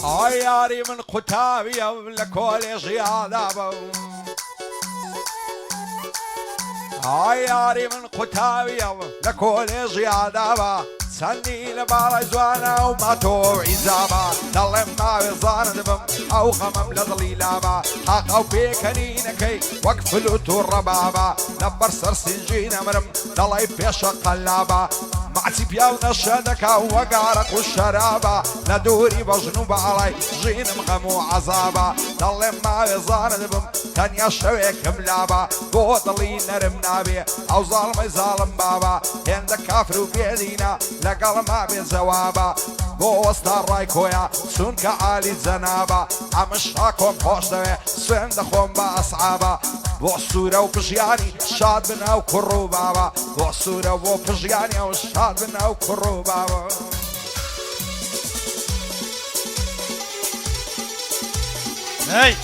ياري من قتابي لكوليجي عذابه ياري من قتابي لكوليجي عذابه سني لبارا زوانا وما تو عزابا ظلم ما بيظان دبم او غمم لضليلابا حقا بيكنينكي وقفلو الربابا لبر سرسنجين مرم ضلي بيش قلابا معتي بياونا الشدكا وقارق والشرابا ندوري بجنوب علي جين مغمو عذابا ظلم ما بيظان دبم تانيا شويك ملابا بوضلي نرم نابي او ظالم بابا هند كافر وبيدينا لقل ما بزوابا بو وسط رايكويا سونك عالي زنابا عمشاكم خوشتوي سوين دخون باصعابا بو صورة وبجياني شاد بنا وكرو بابا بو صورة وبجياني وشاد بنا وكرو بابا هاي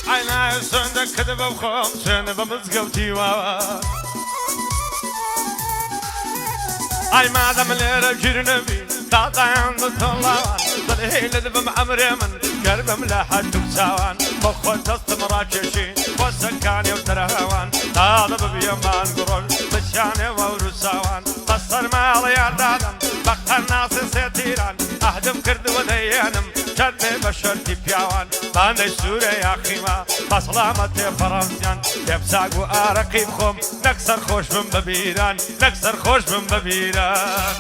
عيناي سندك كذبة بخوم سندة مزقوتي واوا اي ما دام ليرة جرنبي تعطى عند الطلوان ضلهي لذب معمري من قلب ملاحة تبساوان مخو تستمرا كشي وسكاني وترهوان طالب بيمان قرول بشاني وورساوان قصر مالي عدادم بقى الناس سيتيران اهدم كرد وديانم شد بشرتي بياوان باندي سوري يا خيما بسلامتي فرنسيان يبساق وارقي بخوم نكسر خوش من ببيران نكسر خوش من ببيران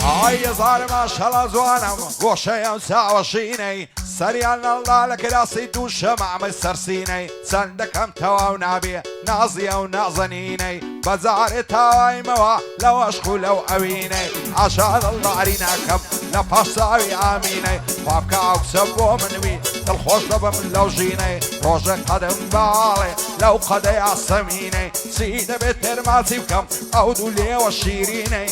هاي صار ما شاء الله زوانا وشيء وساوشيني سريان الله لك راسي دوش مع مسرسيني سندك هم توا ونابي نازية ونازنيني بزار تواي موا لو اشخو لو اويني عشان الله عرينا كم لباش ساوي اميني وابكا وكسبو منوي الخوش لبا من لو جيني روجك قدم بالي لو قدي عصميني سيدة بترماتي بكم او دولي وشيريني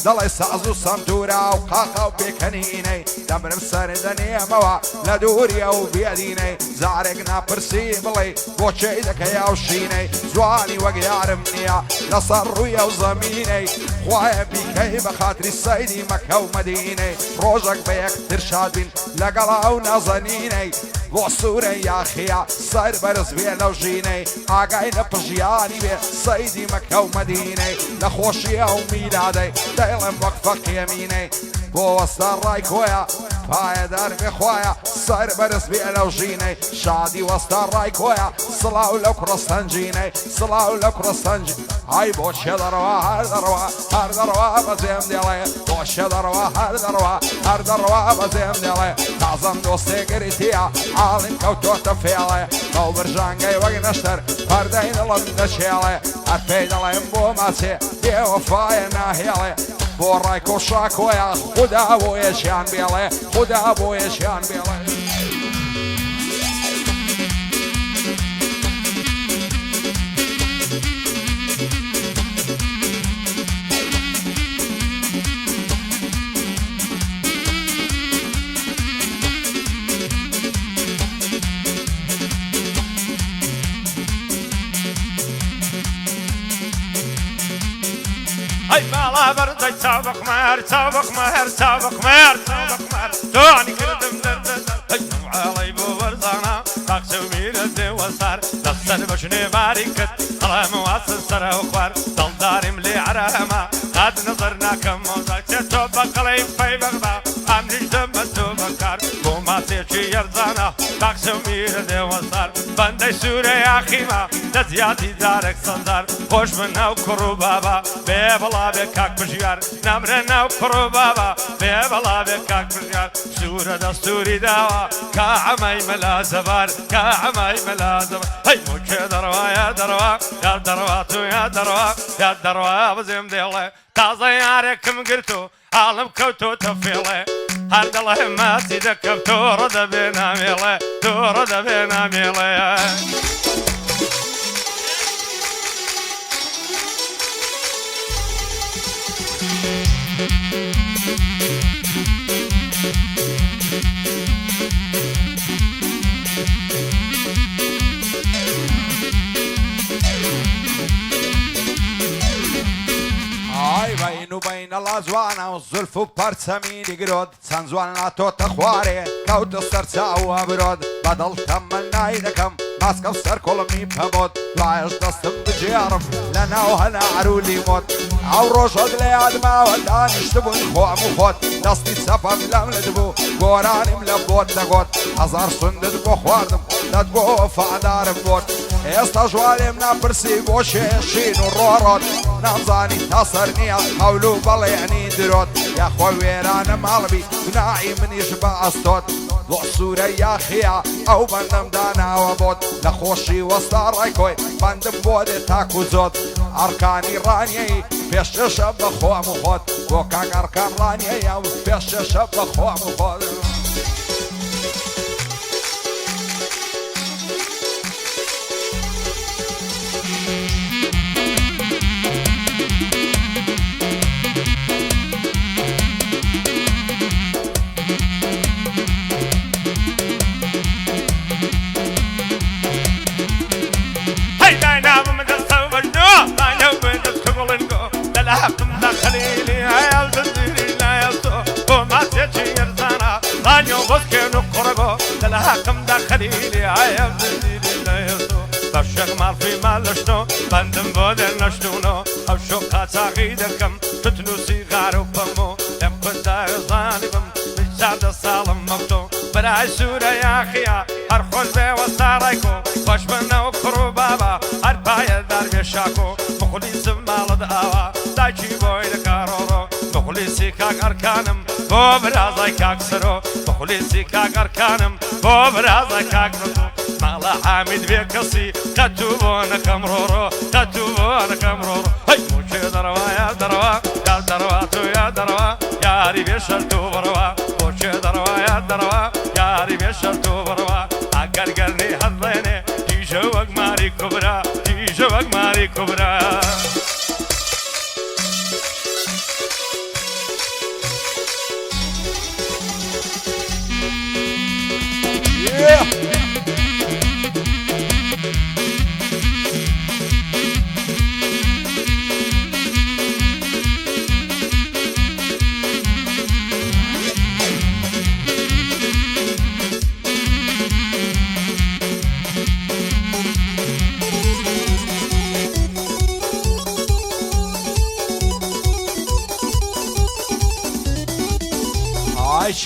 ضل يسعزو صندورة وقاقة وبيكنيني دمرم سردني موا لدوري او بيديني زعرقنا برسي بلي بوشيدك يا وشيني زواني وقيارمني لصرو يا وزميني خوايا بيكي بخاطري السيدي مكة ومديني روجك بيك ترشاد بين لقلا ونازنيني بوصوري يا خيا صاير برز بيه لو جيني آقاي نبجياني بيه سيدي مكة ومديني لخوشي او ميلادي دايلم وقفك يميني بوسط الرايكويا فايا دربي خوايا صاير برز بيه لو جيني شادي وسط الرايكويا صلاو لو كرستنجيني صلاو لو كرستنجيني هاي بوشي دروا هر دروا بزيم ديالي بوشي دروا هر دروا بزيم ديالي تعظم دوستي قريتيا عالم كوتو تفيالي لو برجانجي وقي نشتر فردين لم نشيالي ارفيد الله ينبو ماتي دي وفايا ناهيالي بورايكو شاكويا خدا ابو يشيان بيالي خدا ابو يشيان بيالي اي مالا بردي سابق مهر سابق مهر سابق مهر سابق مهر دعني كردم دردد اجمع علي بو برزانا تاقسو ميرد وصار دستر بشني باركت طلع مواسس سره وخوار ضل داري ملي عرهما قد نظرنا كم موزاك تتوبق علي في بغضا ام نجدم تو بەکار بۆ ماسێکی یەرزانە تاکسە میرە دێوەسار بەندەی سوورە یاخیمە لە زیادی دارێک سەندار خۆش بە ناو کوڕ و بابا بێ بەڵا بێ کاک بژیار نامرە ناو کوڕ و بابا بێ بەڵا بێ کاک بژیار سوورە دەستوری داوە کا عەمای مەلا زەبار کا عەمای مەلا زەبار هەی موچێ دەڕوا یا دەڕوا یا دەڕوا تو یا دەڕوا یا دەڕوا بزێم دێڵێ تازە یارێکم گرتو حاڵم کەوتۆتە فێڵێ هەر دەڵێ ماسی دەکەم تۆڕە دەبێ نامێڵێ تۆڕە دەبێ نامێڵێ بین و بین لازوانە و زولف و پەرچەمی گرۆت چەند جوان ناتۆتە خوارێ کەوتە سەر چاوە برۆت بەدڵ تەمەن نای دەکەم ماسکە و سەر کۆڵمی پەمۆت دوایش دەستم بجێڕم لە ناو هەنار و لیمۆت ئەو ڕۆژۆت لە یادماوە دانیشتبوون خۆم و خۆت دەستی چەپەم لەم لە دبوو گۆرانیم لە بۆت دەگۆت هەزار سوندت بۆ خواردم دەت بۆ وەفادارم بۆت ئێستا ژوارێم ناپرسی بۆ شێشین و ڕۆڕۆت نامزانی تا سەر نییە هەول و بەڵێنی درۆت یاخوا وێرانە ماڵبی گوناعی منیش بە ئەستۆت بۆ سوورە یاخیە ئەو بەندەم داناوە بۆت لە خۆشی وەستا ڕێکۆی بەندم بۆ دێت تاک و زۆت ئەڕکانی ڕانیەی پێشەشە بە خۆم و خۆت بۆ کاک ئەڕکان ڕانیەیە و پێشەشە بە خۆم و خۆت للهاكم داخليلي عيب زيدي لا يسو بشق مال في مال شنو بندم بودر نشتونو او شوكا تاغيدكم تتنوسي غارو بمو ام كنت ظالبم بجاد الصالم مبتو براي سورة يا خيا هر خل بي وصاريكو خوش منو كرو بابا هر باية دار بيشاكو مخلص مال دعوا دايشي بوي دكارورو مخلصي كاك اركانم بو برازاي كاك سرو مخلصي كاك اركانم بو برازاي كاك نتو مالا حامد بيكسي كتوبونا كمرورو كتوبونا كمرورو هاي موشي دروا يا دروا يا دروا تو يا دروا يا ري بيشلتو بروا موشي دروا يا دروا يا ري بيشلتو بروا اگر قرني حضيني تيجوك ماري كبرى تيجوك ماري كبرى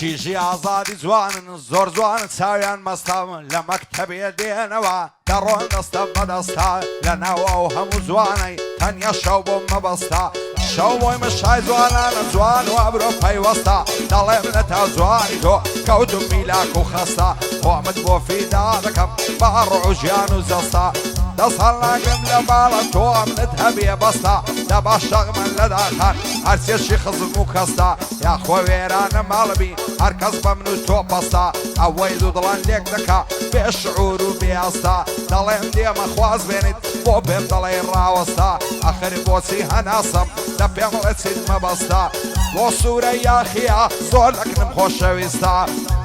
چیژی ئازادی جوانن زۆر جوان چاویان مەستاون لە مەکتەبێ دێنەوە دەڕۆن دەستە بەدەستا لە ناو ئەو هەموو جوانەی تەنیا شەو بۆ مەبەستا شەو بۆی مەشای جوانانە جوان و ئەبرۆ پەیوەستا دەڵێم لە تا جوانی تۆ کەوتم میلاک و خەستا خۆمت بۆ فیدا دەکەم بە ڕۆ و ژیان و جەستا دەسەڵ ناگرم لە باڵە تۆ ئەمنت هەبێ بەستا دە باشەق من لەداخان هەرچێشی خزم و کەستا یاخۆ وێرانە ماڵبی هەر کەس بە من و تۆ پەستا ئەوەی دوو دڵان لێک دەکا بێ شعور و بێئەستا دەڵێم دێمە خواز بێنیت بۆ پێم دەڵێ ڕاوەستا ئەخر بۆچی هەناسم لە پێم ڕێچیت مەبەستا بۆ سوورە یاخیە زۆر دەکرم خۆشەویستا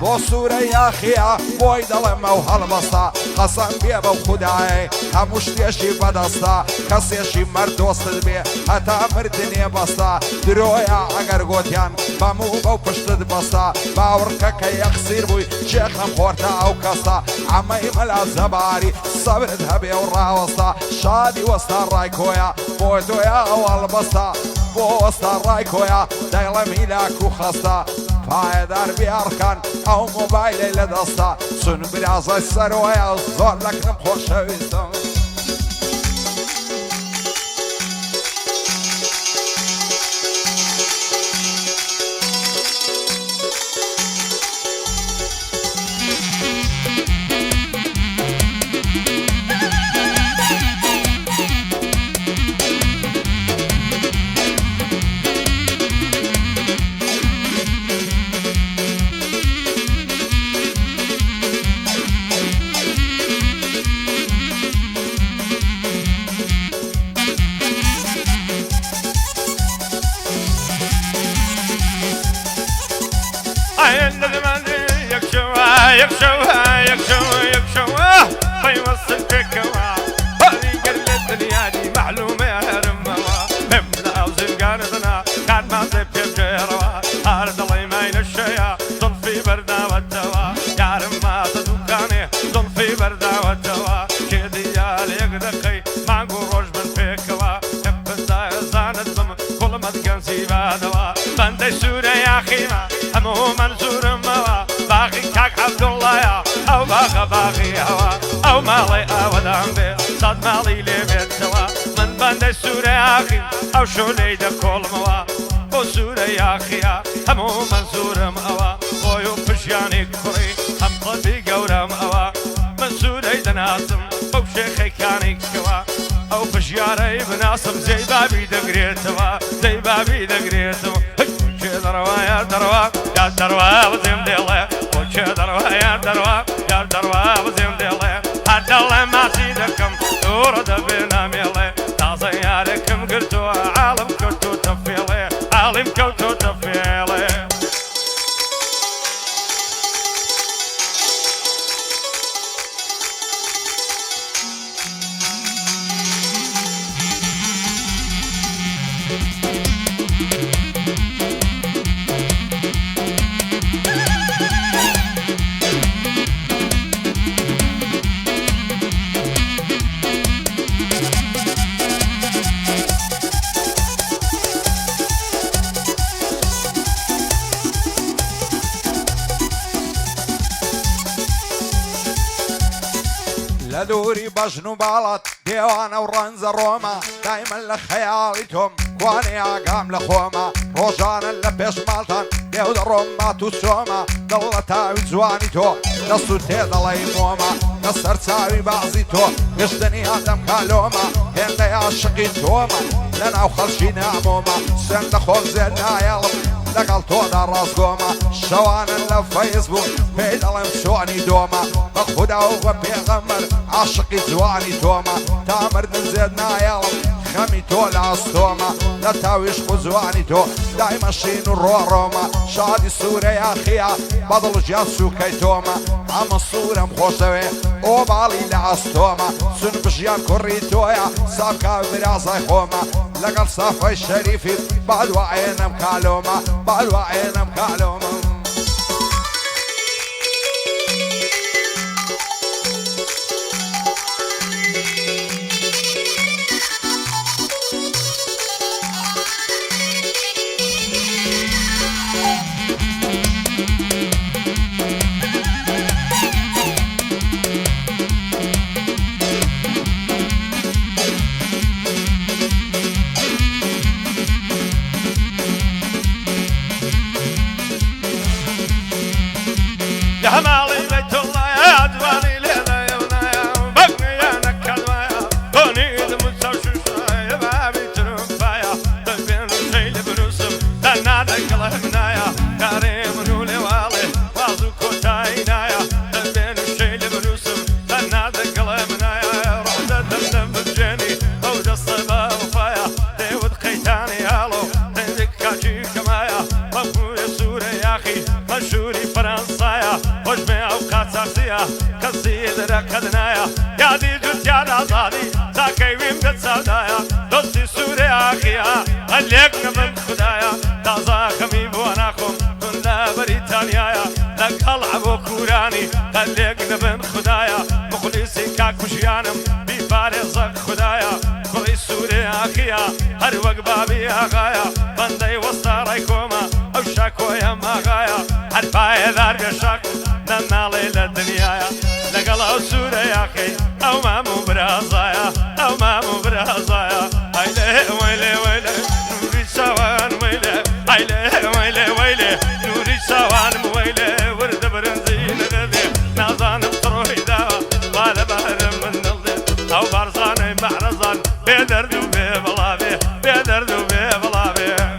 بۆ سوورە یاخیە بۆی دەڵێم ئەو هەڵبەستا قەسەم بێ بەو خودایە هەموو شتێشی بەدەستا کەسێشی مەردۆستت بێ هەتا مردنێ بەستا درۆیە ئەگەر گۆتیان بەموو بەو پشتت بەستا باوڕکە کە یەخسیر بووی شێخم خۆرتە ئەو کەستا ئەمەی مەلا زەباری سەبرت هەبێ و ڕاوەستا شادی وەستا ڕایکۆیە بۆ تۆیە ئەو هەڵبەستا بۆ وەستا ڕایکۆیە دەیڵە میلاک و خەستا پایدار بیارکان ئەو مۆبایلەی لە دەستا سون برازای سەرۆیە زۆر لەکرم خۆشەویستم يكشوا فيوصل فيكوا هذه قرد الدنيا دي معلومة يا رموا همنا وزن قاردنا كان ما زي بجيروا هارد الله ما ينشيا ضل في بردا والدوا يا رما تدوكاني ضل في بردا والدوا كيدي يا ليقدقي ما نقول روج من فيكوا يبدا زاند بم كل ما تكنسي بادوا بندي سورة يا خيمة همو منزور موا باقي كاك عبد الله يا أو باقي هوا أو مالي أودان بي صد مالي لبيت سوا من بند سورة يا أخي أو شولي دا كل موا بو سورة يا أخي همو منزور موا بويو بشياني كوري هم قلبي قورا موا من سورة دناسم بو شيخي كاني كوا أو بشياري بناسم زي بابي دقريتوا زي بابي دقريتوا دروا يا دروا يا دروا وزيم ديله وش دروا يا دروا يا دروا وزيم ديله حد الله ما سيدكم ورد بنا ميله تعصياركم قلتوا عالم كنتوا تفيله عالم كنتوا تفيله لدوري بجنو بالات ديوانا ورنز روما دايما لخيالتهم كواني عقام لخوما روجانا لبيش مالتان ديود الرومات وسوما دولتاوي زوانيتو دستو تيدا ليموما نصر تاوي بعضيتو يشتني هاتم كالوما هندا يعشقي توما لنا وخلشينا عموما سند خوف زينا يلم لقل تودا راسقوما شوانا لفيسبوك بيد الله يمشوني دوما بخدا وبيغمر عشقي زواني توما تامر نزيدنا يلم خمي تولا استوما لا تاويش خزواني تو دايما شينو روما شادي سورة يا خيا بدل جاسو كيتوما عم الصورة مخوشوي وبالي لعستوما سن بجيان كوريتويا سابكا براسي خوما لقل صافي الشريفي بعد وعينا مكالوما بعد وعينا مكالوما يا مالي بيت الله يا دواني ليلة يا ونايا بقني يا نكال مايا كوني دموت وشوشايا بابي تربايا تبين شيل بنوسم تنادك الله منايا كريم نولي والي وازو كوتاينايا تبين شيل بنوسم تنادك الله منايا رحت دمدم بجاني ود الصبا وفايا ديود قيتاني يالو تندك كاجي كمايا مفهوم سوري يا اخي مشهوري فرنسايا وجمع اوقات سارسية كالسيد ركضنايا يا دي جوت يا نازادي زاكي ويمدت سودايا دوستي سوري اخيا خليكنا من خدايا تازا خمي بواناكم كنا بريطانيايا لك العبو كوراني خليكنا من خدايا مخلصي كاكوشيانم بفارزك خدايا خلي سوري اخيا هر وقت بابي اغايا بندي وسط رايكوما او شكو يا مغايا حرفاي دار بشك ننالي للدنيا لقل عسورة يا أخي أو ما مبرازايا أو ما مبرازايا هايلي ويلي ويلي نوري سوان ويلي هايلي ويلي ويلي نوري سوان ويلي ورد برنزين غدي نازان بطروي داوا ولا بهر من الضي أو برزاني معرزان بيدردو بيبلابي بيدردو بيبلابي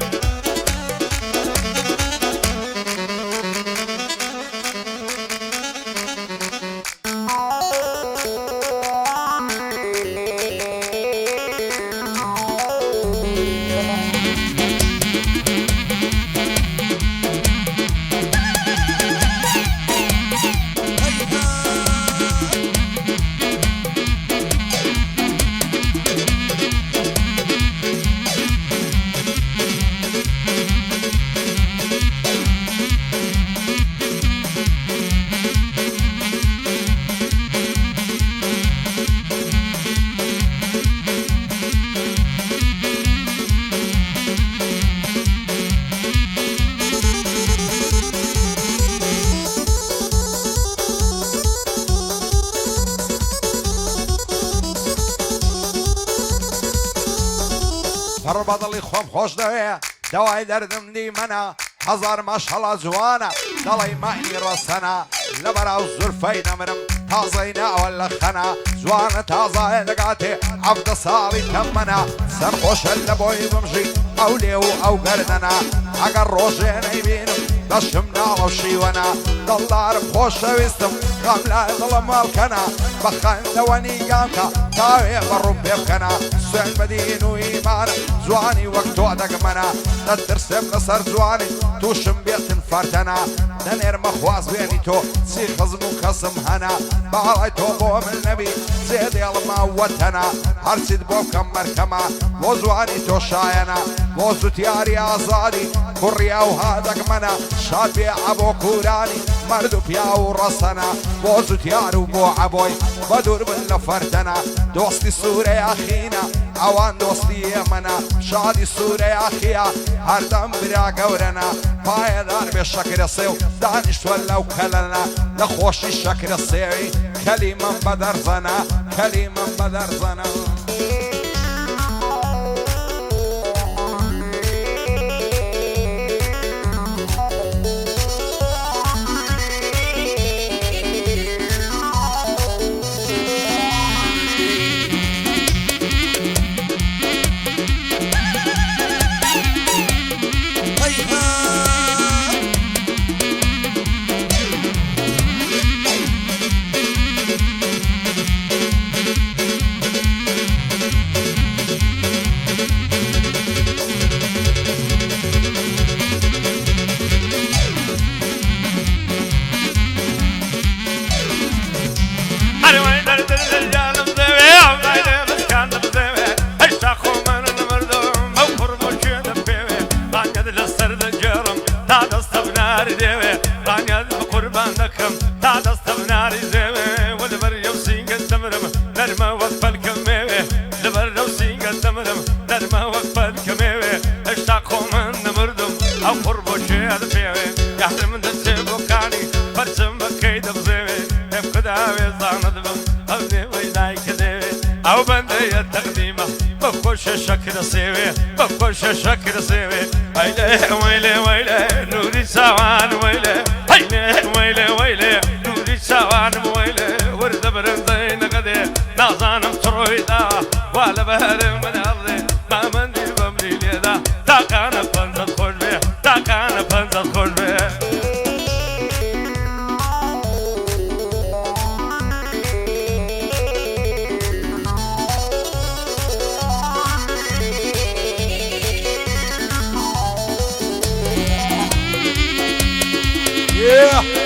فربض اللي خوم خوش دوية دواي دردم دي منا هزار ما شاء الله زوانا دلي معني رسنا لبرا الزرفي نمرم تازينا ولا خنا زوانا تازا لقاتي عبد صالي تمنا سنخوش اللبوي بمشي او ليو او قردنا عقر روشين يبينم بشمنا وشيونا دلار بخوش ويستم غملا ظلم الكنا بخان دواني قامتا تاوي برم بيبكنا سعن مدين وإيمان زواني وقت وعدك منا تترسم نصر زواني توشم بيت فارتنا دنير مخواز بيني تو سي خزم وكسم هنا بعلاي تو بو من النبي زيد يلما وتنا هرسيد بو كم مركما وزواني تو شاينا وزو تياري آزادي كوريا وهادك منا شاد بي عبو كوراني مردو بياو رسنا وزو تيارو بو عبوي بدور من لفردنا دوستي سوري أخينا عوان دوستي يمنا شادي سوري أخيا هردم برا قورنا پایدار بشکر سیو دانش ولا وكلنا نخوش الشكر السيعي كلمة بدر زنا كلمة بدر زنا او بندي التقديمه بخش شكر سيوي بخش شكر سيوي هيلي ويلي ويلي نوري سوان ويلي هيلي ويلي ويلي نوري سوان ويلي ورد برزين غدي نازان مترويدا ولا بهر من ارضي ما مندي بملي ليدا تاكان فنزل خوش بيه تاكان فنزل خوش بيه Yeah.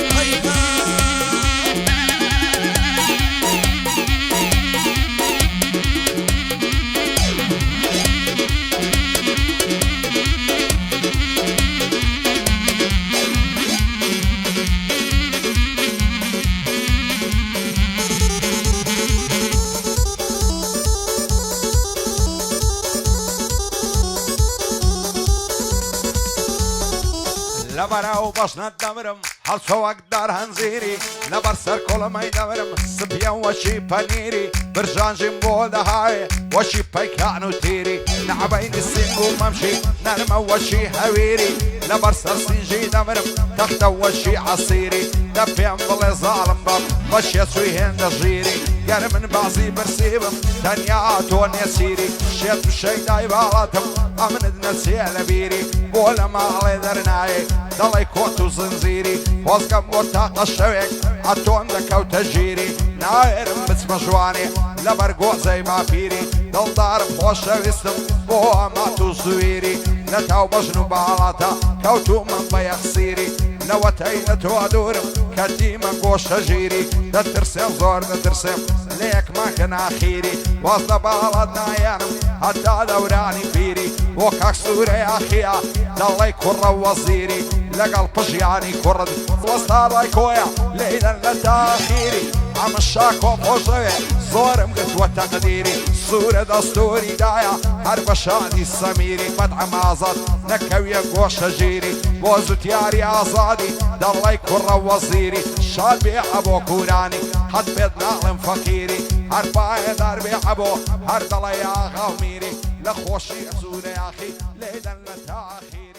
تاو باشنا دمرم هەڵچۆوەک دار هەنزیری لەبەر سەر کۆڵەمەی دەمرم سپیە وەشی پەنیری برژانژیم بۆ دەهاوێ وەشی پەیکان و تیری نەعبەینی سینگ و مەمشی نەرمە وەشی هەویری لەبەر سەر سینژی دەمرم تەختە وەشی عەسیری دە پێم بڵێ زاڵم بەم بەشێ چووی هێندە ژیری گەر من بازی برسی بم تەنیا تۆ نێچیری شێت و شەیدای باڵاتم ئەمنت نەچێ لە بیری بۆ لە ماڵێ دەرنایێ دەڵێ کۆت و زنجیری خۆزگەم بۆ تاقە شەوێک ئەتۆم دەکەوتە ژیری ناوێرم بچمە ژوانێ لەبەر گۆزەی ماپیری دڵدارم خۆشەویستم بۆ ئەمات و زویری لە تاو بەژن و باڵاتە کەوتومە بە یەخسیری لەوەتەی لە تۆ دوورم کە دیمە گۆشە ژیری دەترسێم زۆر دەترسێم لە یەکماکە ناخیری واز لە باڵات نایەنم هەتا دەورانی پیری بۆ کاک سوورەی ئاخیا دەڵێی کوڕە وەزیری لەگەڵ پژیانی کوڕت وەستاڕای کۆیە لێدەن لە تاخیری ئەمە شاکۆ خۆشەوێ زۆرم گرتووە تەقدیری سوورە دەستوری دایە هەر بە شادی سەمیری بەدعەم ئازاد نەکەویە گۆشە ژیری بۆ زوتیاری ئازادی دەڵێی کوڕە وەزیری شاد بێعە بۆ کورانی حەد بێت ناڵم فەقیری هەر پایەدار بێعە بۆ هەر دەڵێ ئاغا و میری لە خۆشی ئەزوورە یاخی لێدەن لە تاخیری